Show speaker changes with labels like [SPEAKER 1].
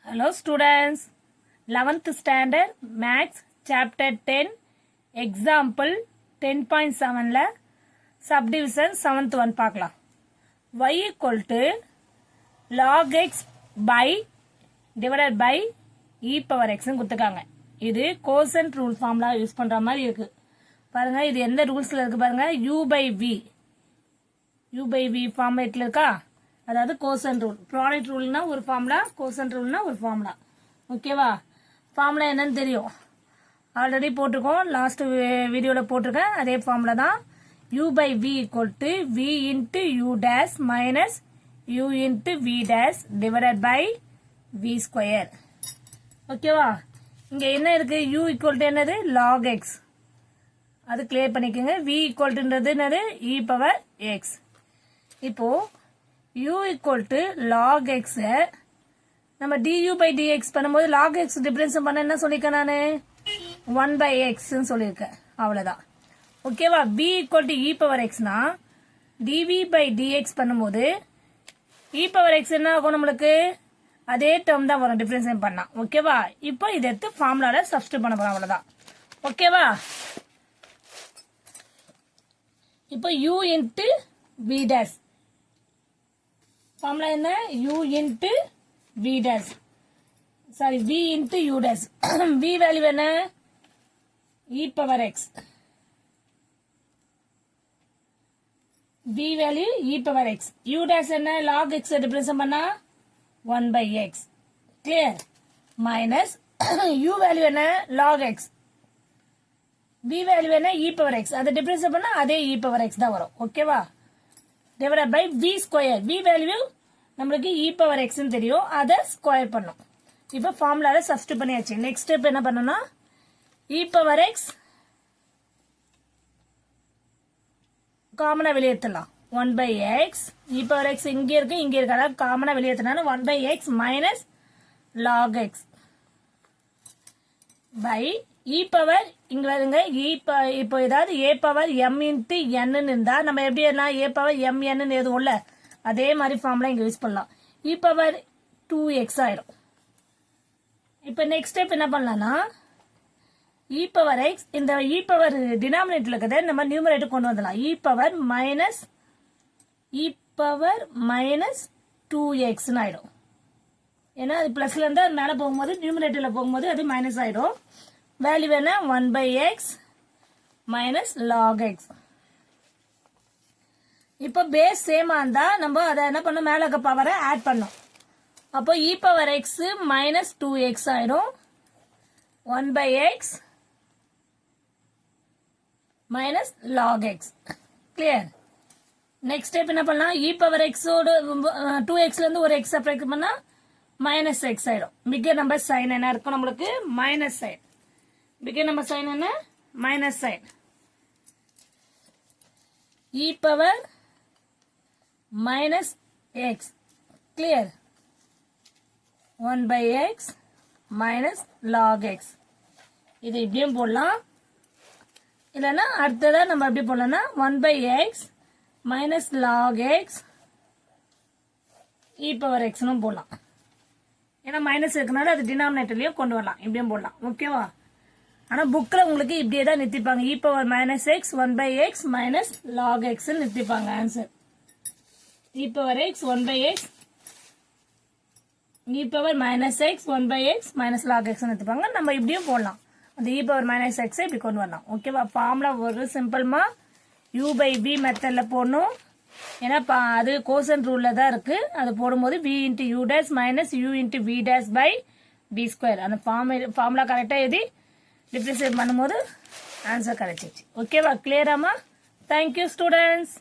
[SPEAKER 1] Hello students, 11th standard Maths chapter 10 example 10.7ல subdivision 7th one பார்க்கலாம். y equal to log x by divided by e power x கொடுத்துருக்காங்க. இது quotient rule formula use பண்ற மாதிரி இருக்கு. பாருங்க இது எந்த ரூல்ஸ்ல இருக்கு பாருங்க, u by v ஃபார்மேட்ல இருக்கா, அதாவது கோசன்ட் ரூல். ப்ராடக்ட் ரூல்னா ஒரு ஃபார்முலா, கோசன்ட் ரூல்னா ஒரு ஃபார்முலா. ஓகேவா? ஃபார்முலா என்னன்னு தெரியும், ஆல்ரெடி போட்டிருக்கோம், லாஸ்ட் வீடியோவில் போட்டிருக்கேன். அதே ஃபார்முலா தான். u by v equal to v into u dash minus u into v dash divided by v square. ஓகேவா? இங்க என்ன இருக்கு, u equal to என்னது, log x. அது கிளியர் பண்ணிக்கோங்க. v equal to என்னது, e power x. இப்போ u equal to log x நம்ம du by dx பண்ணும்போது log x டிஃபரன்ஸ் பண்ண என்ன சொல்லிருக்கேன் நானு, 1 by x சொல்லியிருக்கேன், அவ்வளவுதான். ஓகேவா? b equal to e power x னா dv by dx பண்ணும்போது e power x என்ன ஆகும், நம்மளுக்கு அதே டேர்ம் தான் வரும் டிஃபரன்ஸ் பண்ணா. ஓகேவா? இப்போ இதை எடுத்து ஃபார்முலால சப்ஸ்டிட்யூட் பண்ண போறோம், அவ்வளவுதான். ஓகேவா? இப்போ u into v dash formula என்ன, u into v dash, sorry v into u dash. v value என்ன, e power x. v value e power x. u dash என்ன, log x ரெப்ரசன்ட் பண்ணா 1 by x. Clear? Minus u value என்ன, log x. v value என்ன, e power x. அதை difference பண்ணா அதே e power x தான் வரும். ஓகேவா? divided by v square. v value நம்மளுக்கு e power x ன்னு தெரியும், அதை ஸ்கொயர் பண்ணோம். இப்போ ஃபார்முலால சப்ஸ்டிட்யூட் பண்ணியாச்சு. நெக்ஸ்ட் ஸ்டெப் என்ன பண்ணணும்னா, e power x காமனா வெளியேற்றலாம், 1 by x. e power x இங்க இருக்கு, இங்க இருக்கு, அதாவது காமனா வெளியேற்றினா 1 by x minus log x by e power இங்க வருங்க. இப்போ ஏதாவது a power m into n இருந்தா நம்ம எப்படி எல்லாம் a power m n எழுதுவோம்ல, அதே மாதிரி ஃபார்முலா இங்க யூஸ் பண்ணலாம். e power 2x ஆயிடும். இப்போ நெக்ஸ்ட் ஸ்டெப் என்ன பண்ணலாம்னா, e power x இந்த e power டினாமினேட்டர்ல இருக்கிறத நம்ம நியூமரேட்டர் கொண்டு வந்துடலாம். e power minus 2x ஆயிடும். ஏன்னா அது பிளஸ்ல இருந்தா மேல போகும்போது நியூமரேட்டர்ல போகும்போது அது மைனஸ் ஆயிடும். வேல்யூ என்ன, 1 by x minus log x. இப்போ பேஸ் சேமா இருந்தா நம்ம அதை என்ன பண்ணோம், மேல இருக்க பவரை ஆட் பண்ணோம். அப்போ e power x minus 2x ஆயிடும், 1 by x minus log x. Clear? Next step என்ன பண்ணலாம், e power x ஓட 2x ல இருந்து ஒரு x சப்ட்ராக்ட் பண்ணா மைனஸ் x ஆயிடும். பிகர் நம்பர் சைன் என்ன இருக்கும் நம்மளுக்கு, minus sign. Figure number sign என்ன, minus sign. e power minus x. Clear? 1 by x minus log x. இது இப்படியும் போடலாம், இல்லைன்னா அடுத்ததா நம்ம எப்படி போடலாம்னா 1 by x minus log x e power x னும் போடலாம். ஏன்னா மைனஸ் இருக்கனால அது டினாமினேட்டர்லயும் கொண்டு வரலாம், இப்படியும் போடலாம். ஓகேவா? ஆனா புக்ல உங்களுக்கு இப்படியே தான் நிறுத்திப்பாங்க, e power minus x 1 by x minus log x நிறுத்திப்பாங்க answer. e power x 1 by x e power minus x 1 by x minus log x நிறுத்திப்பாங்க. நம்ம இப்படியும் போடலாம், அந்த e power minus x இப்படி கொண்டு வரலாம். ஓகேவா? ஃபார்முலா ஒரு சிம்பிள்மா u by v மெத்தட்ல போடணும். ஏன்னா அது கோசன்ட் ரூல்ல தான் இருக்கு. அது போடும்போது v into u dash minus u into v dash by v square. அந்த ஃபார்முலா கரெக்டா எழுதி டிஃபரன்ஷியேட் பண்ணும்போது ஆன்சர் கிடைச்சிச்சு. ஓகேவா? கிளியராமா? Thank you students.